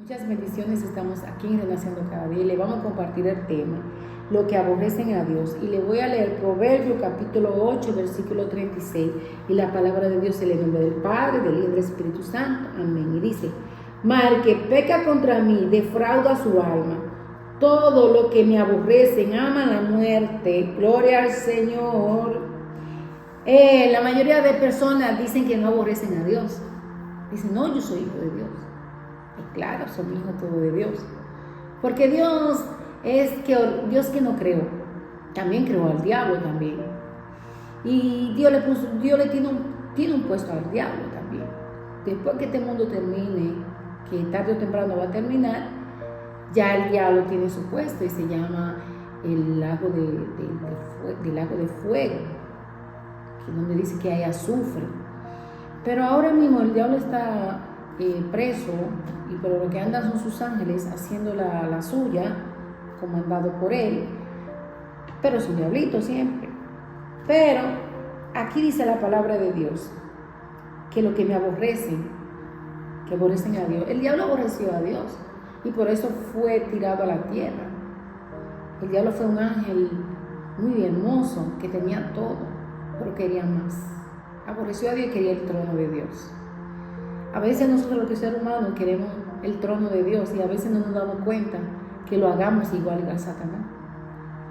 Muchas bendiciones, estamos aquí en Renaciendo cada día y le vamos a compartir el tema, lo que aborrecen a Dios. Y le voy a leer Proverbios capítulo 8, versículo 36. Y la palabra de Dios en el nombre del Padre, del Hijo y del Espíritu Santo. Amén. Y dice: Mas el que peca contra mí defrauda su alma. Todo lo que me aborrecen ama la muerte. Gloria al Señor. La mayoría de personas dicen que no aborrecen a Dios. Dicen: no, yo soy hijo de Dios. Y claro, somos hijos todos de Dios. Porque Dios que no creó, también creó al diablo también. Y Dios le tiene un puesto al diablo también. Después que este mundo termine, que tarde o temprano va a terminar, ya el diablo tiene su puesto y se llama el lago de fuego, que donde dice que hay azufre. Pero ahora mismo el diablo está preso, y pero lo que andan son sus ángeles haciendo la suya, comandado por él, pero es un diablito siempre. Pero aquí dice la palabra de Dios que lo que me aborrecen, que aborrecen a Dios, el diablo aborreció a Dios y por eso fue tirado a la tierra. El diablo fue un ángel muy hermoso que tenía todo, pero quería más. Aborreció a Dios y quería el trono de Dios. A veces nosotros los seres humanos queremos el trono de Dios y a veces no nos damos cuenta que lo hagamos igual a Satanás.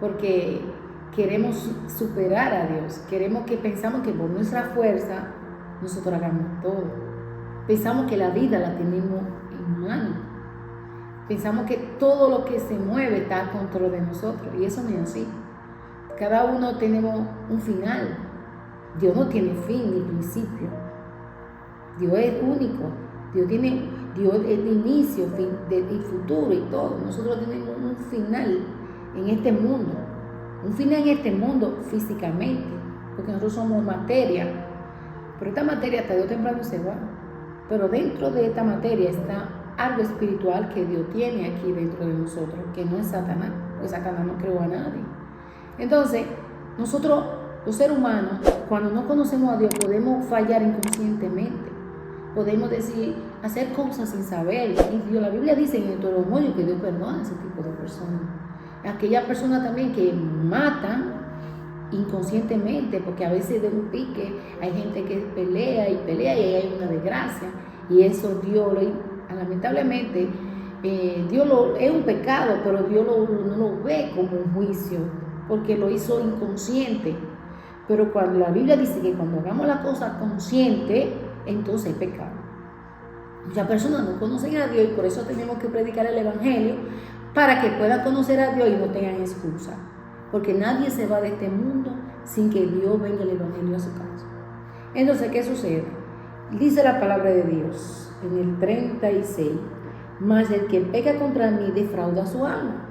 Porque queremos superar a Dios, pensamos que por nuestra fuerza nosotros hagamos todo. Pensamos que la vida la tenemos en mano. Pensamos que todo lo que se mueve está a control de nosotros y eso no es así. Cada uno tenemos un final. Dios no tiene fin ni principio. Dios es único. Dios es el inicio, fin, el futuro y todo. Nosotros tenemos un final en este mundo. Un final en este mundo físicamente, porque nosotros somos materia. Pero esta materia tarde o temprano se va. Pero dentro de esta materia está algo espiritual que Dios tiene aquí dentro de nosotros, que no es Satanás, porque Satanás no creó a nadie. Entonces, nosotros, los seres humanos, cuando no conocemos a Dios, podemos fallar inconscientemente. Podemos hacer cosas sin saber. Y Dios, la Biblia dice en el Deuteronomio que Dios perdona a ese tipo de personas. Aquellas personas también que matan inconscientemente, porque a veces de un pique hay gente que pelea y hay una desgracia. Y eso Dios, lamentablemente, Dios es un pecado, pero Dios no lo ve como un juicio, porque lo hizo inconsciente. Pero cuando la Biblia dice que cuando hagamos la cosa consciente, entonces hay pecado. Muchas personas no conocen a Dios y por eso tenemos que predicar el Evangelio, para que puedan conocer a Dios y no tengan excusa. Porque nadie se va de este mundo sin que Dios venga el Evangelio a su casa. Entonces, ¿qué sucede? Dice la palabra de Dios en el 36: Mas el que peca contra mí defrauda su alma.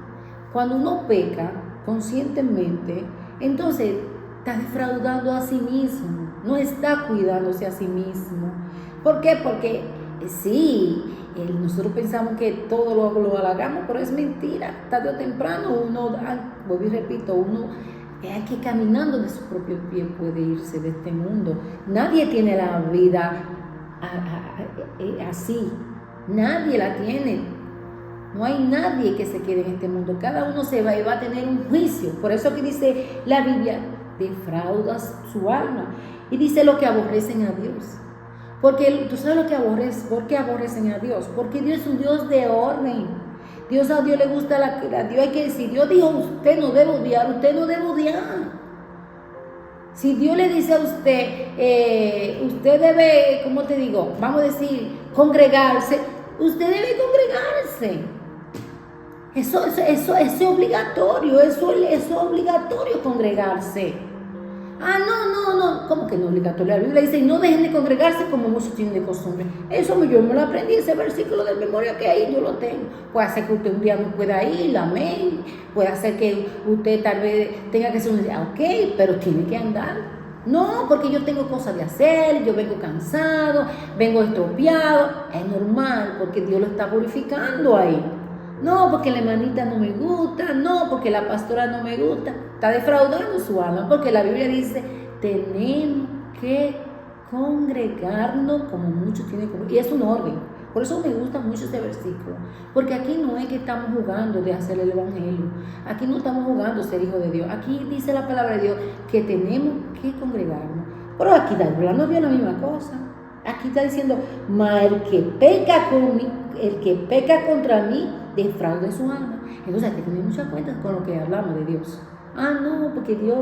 Cuando uno peca conscientemente, entonces está defraudando a sí mismo, no está cuidándose a sí mismo. ¿Por qué? Porque nosotros pensamos que todo lo hagamos, pero es mentira. Tarde o temprano uno hay que caminando de su propio pie puede irse de este mundo. Nadie tiene la vida así, nadie la tiene. No hay nadie que se quede en este mundo. Cada uno se va y va a tener un juicio. Por eso que dice la Biblia: defraudas su alma. Y dice lo que aborrecen a Dios. Porque tú sabes lo que aborrecen. ¿Por qué aborrecen a Dios? Porque Dios es un Dios de orden. A Dios le gusta Dios hay que decir, Dios dijo: usted no debe odiar, usted no debe odiar. Si Dios le dice a usted, usted debe, ¿cómo te digo? Vamos a decir, congregarse, usted debe congregarse. Eso es obligatorio, eso es obligatorio congregarse. No, ¿cómo que no es obligatorio? La Biblia dice: no dejen de congregarse como muchos tienen de costumbre. Eso yo me lo aprendí, ese versículo de memoria que ahí yo lo tengo. Puede hacer que usted un día no pueda ir, amén. Puede hacer que usted tal vez tenga que ser un día, ok, pero tiene que andar. No, porque yo tengo cosas de hacer, yo vengo cansado, vengo estropeado. Es normal, porque Dios lo está purificando ahí. No, porque la hermanita no me gusta, no, porque la pastora no me gusta. Está defraudando su alma, porque la Biblia dice: tenemos que congregarnos como muchos tienen que. Y es un orden. Por eso me gusta mucho este versículo, porque aquí no es que estamos jugando de hacer el evangelio, aquí no estamos jugando a ser hijo de Dios, aquí dice la palabra de Dios que tenemos que congregarnos, pero aquí está hablando de la misma cosa. Aquí está diciendo, el que peca contra mí, defraude su alma. Entonces hay que tener mucha cuenta con lo que hablamos de Dios. No, porque Dios,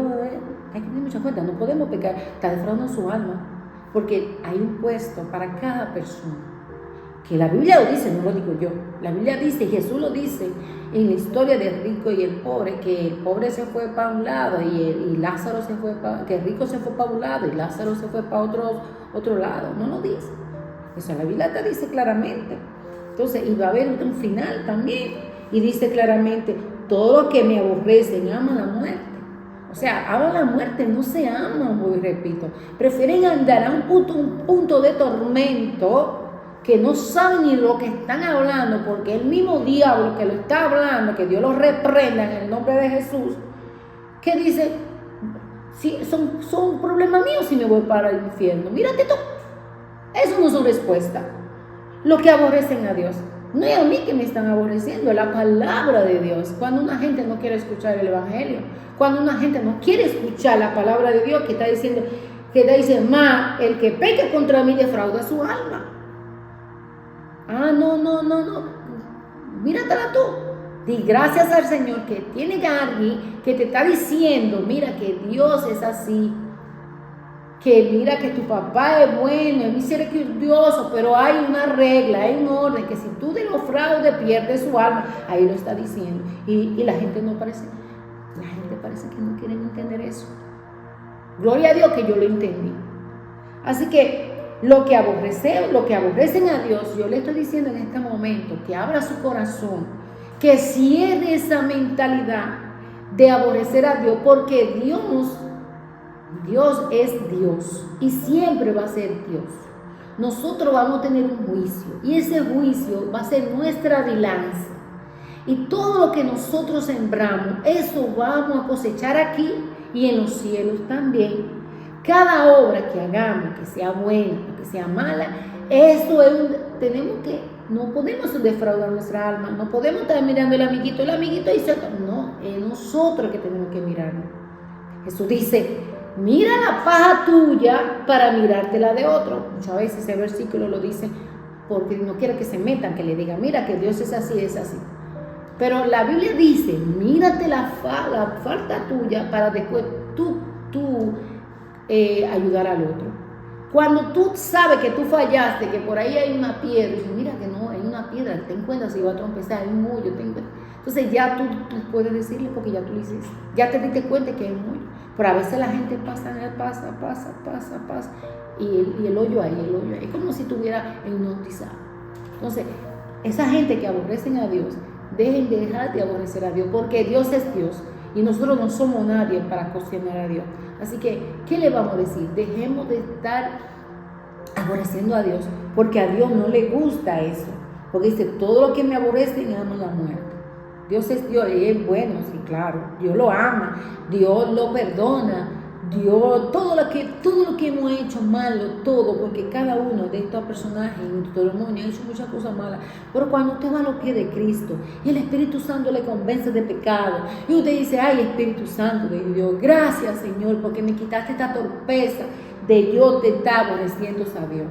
hay que tener mucha cuenta, no podemos pecar, está defraudando su alma, porque hay un puesto para cada persona. Que la Biblia lo dice, no lo digo yo. La Biblia dice, Jesús lo dice en la historia del rico y el pobre, que el pobre se fue para un lado y Lázaro se fue que el rico se fue para un lado y Lázaro se fue para otro lado. No lo dice. Eso la Biblia te dice claramente. Entonces, y va a haber un final también. Y dice claramente, todos los que me aborrecen aman la muerte. O sea, aman la muerte, no se aman, voy repito. Prefieren andar a un punto de tormento que no saben ni lo que están hablando, porque el mismo diablo que lo está hablando, que Dios lo reprenda en el nombre de Jesús, que dice, si son problemas míos si me voy para el infierno. Mírate tú, eso no es una respuesta. Lo que aborrecen a Dios, no es a mí que me están aborreciendo, es la palabra de Dios. Cuando una gente no quiere escuchar el evangelio, cuando una gente no quiere escuchar la palabra de Dios, que está diciendo, el que peca contra mí defrauda su alma. No. Míratela tú. Di gracias al Señor que tiene alguien que te está diciendo, mira que Dios es así. Que mira que tu papá es bueno, es misericordioso, pero hay una regla, hay un orden, que si tú de los fraudes pierdes su alma, ahí lo está diciendo. Y la gente parece que no quieren entender eso. Gloria a Dios que yo lo entendí. Así que lo que aborrecen a Dios, yo le estoy diciendo en este momento que abra su corazón, que cierre esa mentalidad de aborrecer a Dios, porque Dios es Dios y siempre va a ser Dios. Nosotros vamos a tener un juicio y ese juicio va a ser nuestra bilanza. Y todo lo que nosotros sembramos, eso vamos a cosechar aquí y en los cielos también. Cada obra que hagamos, que sea buena o que sea mala, eso no podemos defraudar nuestra alma, no podemos estar mirando el amiguito dice, no, es nosotros que tenemos que mirarlo. Jesús dice, mira la paja tuya para mirarte la de otro. Muchas veces ese versículo lo dice porque no quiere que se metan, que le digan, mira que Dios es así, es así. Pero la Biblia dice, mírate la falta tuya para después tú ayudar al otro. Cuando tú sabes que tú fallaste, que por ahí hay una piedra, y dices, mira que no, hay una piedra, ten cuenta si va a trompezar, hay un mullo, ten cuenta. Entonces ya tú puedes decirle porque ya tú lo hiciste, ya te diste cuenta que hay un mullo. Pero a veces la gente pasa y el hoyo ahí, es como si estuviera hipnotizado. Entonces, esa gente que aborrecen a Dios, dejar de aborrecer a Dios, porque Dios es Dios y nosotros no somos nadie para cuestionar a Dios. Así que, ¿qué le vamos a decir? Dejemos de estar aborreciendo a Dios, porque a Dios no le gusta eso, porque dice, todo lo que me aborrece me ama la muerte. Dios es Dios y es bueno, sí, claro, Dios lo ama, Dios lo perdona, Dios, todo lo que hemos hecho malo, todo, porque cada uno de estos personajes en todo el mundo ha hecho muchas cosas malas, pero cuando usted va a los pies de Cristo y el Espíritu Santo le convence de pecado y usted dice, ay, Espíritu Santo de Dios, gracias Señor, porque me quitaste esta torpeza de yo te estaba aborreciendo a Dios.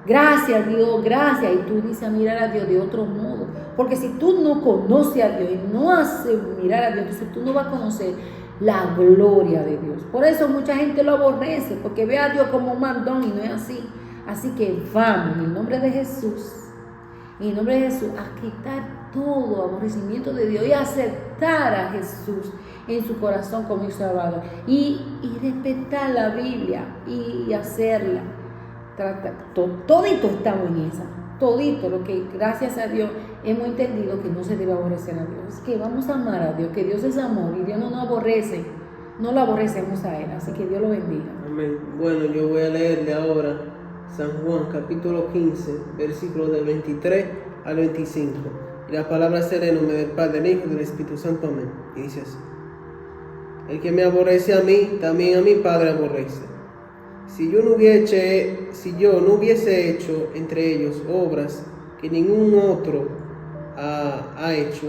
Gracias Dios, gracias. Y tú dices a mirar a Dios de otro modo, porque si tú no conoces a Dios y no haces mirar a Dios, entonces tú no vas a conocer la gloria de Dios. Por eso mucha gente lo aborrece, porque ve a Dios como un mandón y no es así. Así que vamos, en el nombre de Jesús, a quitar todo aborrecimiento de Dios y aceptar a Jesús en su corazón como el Salvador y respetar la Biblia y hacerla. Todito estamos en esa, todito lo que gracias a Dios hemos entendido que no se debe aborrecer a Dios, es que vamos a amar a Dios, que Dios es amor y Dios no nos aborrece, no lo aborrecemos a Él, así que Dios lo bendiga. Amén. Bueno, yo voy a leerle ahora San Juan capítulo 15, versículos del 23 al 25, y la palabra será en nombre del Padre, del Hijo y del Espíritu Santo, amén, y dice así: el que me aborrece a mí, también a mi Padre aborrece. Si yo no hubiese hecho entre ellos obras que ningún otro ha hecho,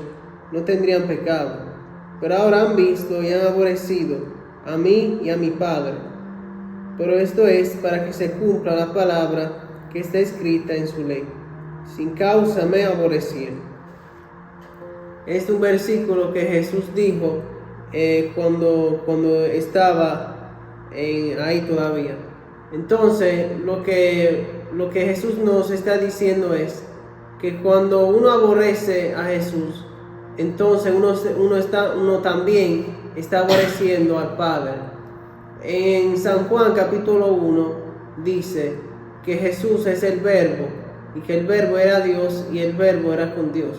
no tendrían pecado. Pero ahora han visto y han aborrecido a mí y a mi Padre. Pero esto es para que se cumpla la palabra que está escrita en su ley. Sin causa me aborrecieron. Este es un versículo que Jesús dijo cuando estaba ahí todavía. Entonces, lo que Jesús nos está diciendo es que cuando uno aborrece a Jesús, entonces uno también está aborreciendo al Padre. En San Juan capítulo 1 dice que Jesús es el Verbo y que el Verbo era Dios y el Verbo era con Dios.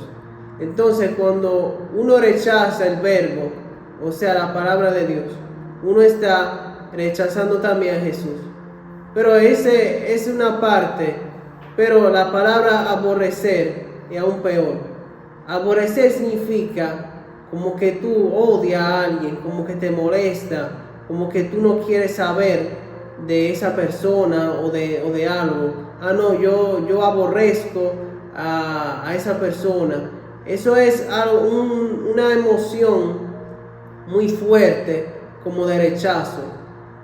Entonces, cuando uno rechaza el Verbo, o sea, la palabra de Dios, uno está rechazando también a Jesús. Pero ese es una parte, pero la palabra aborrecer es aún peor. Aborrecer significa como que tú odias a alguien, como que te molesta, como que tú no quieres saber de esa persona o de algo. No, yo aborrezco a esa persona. Eso es una emoción muy fuerte, como de rechazo.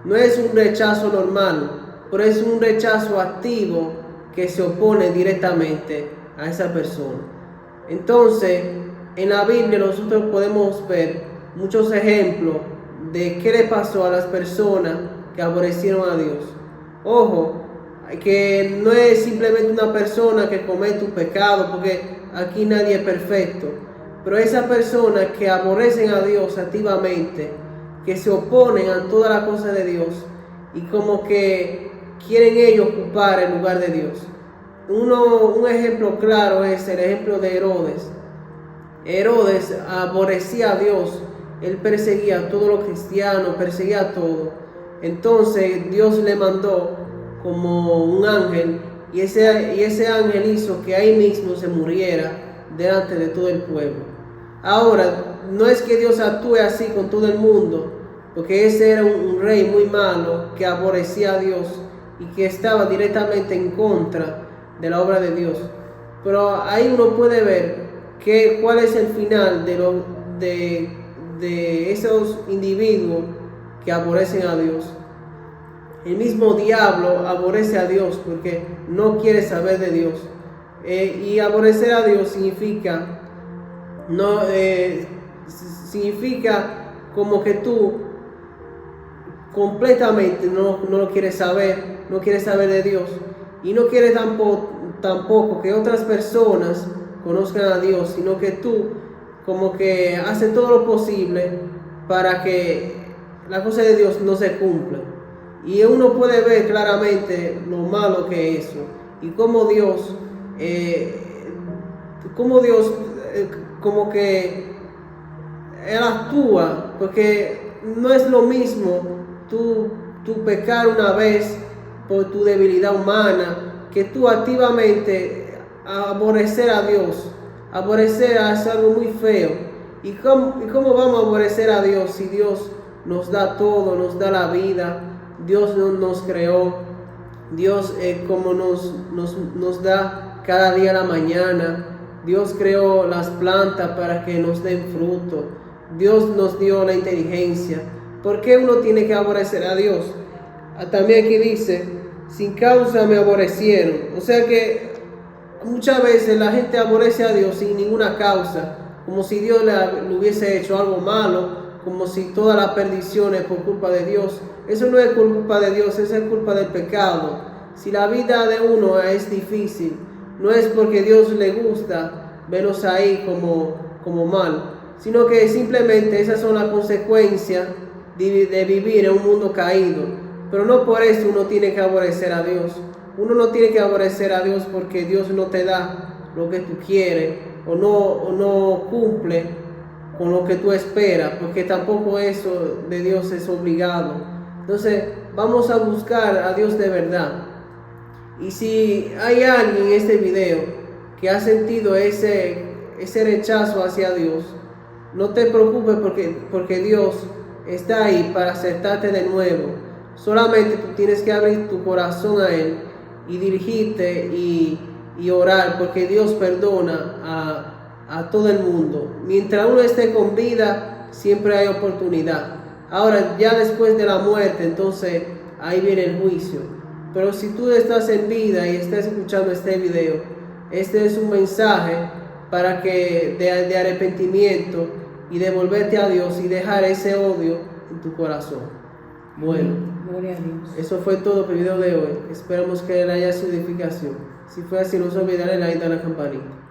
No es un rechazo normal, pero es un rechazo activo que se opone directamente a esa persona. Entonces, en la Biblia nosotros podemos ver muchos ejemplos de qué le pasó a las personas que aborrecieron a Dios. Ojo, que no es simplemente una persona que comete un pecado, porque aquí nadie es perfecto, pero esas personas que aborrecen a Dios activamente, que se oponen a toda la cosa de Dios y como que quieren ellos ocupar el lugar de Dios. Un ejemplo claro es el ejemplo de Herodes. Herodes aborrecía a Dios, él perseguía a todos los cristianos, perseguía a todo. Entonces Dios le mandó como un ángel y ese ángel hizo que ahí mismo se muriera delante de todo el pueblo. Ahora, no es que Dios actúe así con todo el mundo, porque ese era un rey muy malo que aborrecía a Dios y que estaba directamente en contra de la obra de Dios. Pero ahí uno puede ver cuál es el final de esos individuos que aborrecen a Dios. El mismo diablo aborrece a Dios porque no quiere saber de Dios. Y aborrecer a Dios significa como que tú completamente no lo quieres saber, no quieres saber de Dios. Y no quieres tampoco que otras personas conozcan a Dios, sino que tú como que haces todo lo posible para que la cosa de Dios no se cumpla. Y uno puede ver claramente lo malo que es eso y cómo Dios como que Él actúa, porque no es lo mismo tú pecar una vez por tu debilidad humana que tú activamente aborrecer a Dios. Aborrecer es algo muy feo. ¿Y cómo vamos a aborrecer a Dios si Dios nos da todo, nos da la vida? Dios nos creó, Dios como nos da cada día la mañana, Dios creó las plantas para que nos den fruto, Dios nos dio la inteligencia. ¿Por qué uno tiene que aborrecer a Dios? También aquí dice, sin causa me aborrecieron. O sea que muchas veces la gente aborrece a Dios sin ninguna causa, como si Dios le hubiese hecho algo malo, como si toda la perdición es por culpa de Dios. Eso no es culpa de Dios, eso es culpa del pecado. Si la vida de uno es difícil, no es porque Dios le gusta verlos ahí como mal, sino que simplemente esas son las consecuencias de vivir en un mundo caído. Pero no por eso uno tiene que aborrecer a Dios. Uno no tiene que aborrecer a Dios porque Dios no te da lo que tú quieres o no cumple con lo que tú esperas, porque tampoco eso de Dios es obligado. Entonces vamos a buscar a Dios de verdad. Y si hay alguien en este video que ha sentido ese rechazo hacia Dios, no te preocupes porque Dios está ahí para aceptarte de nuevo. Solamente tú tienes que abrir tu corazón a Él y dirigirte y y orar, porque Dios perdona a todo el mundo. Mientras uno esté con vida, siempre hay oportunidad. Ahora, ya después de la muerte, entonces ahí viene el juicio. Pero si tú estás en vida y estás escuchando este video, este es un mensaje para que de arrepentimiento y devolverte a Dios y dejar ese odio en tu corazón. Bueno, gloria a Dios. eso fue todo por el video de hoy. Esperamos que le haya sido de edificación. Si fue así, no se olviden darle like a la campanita.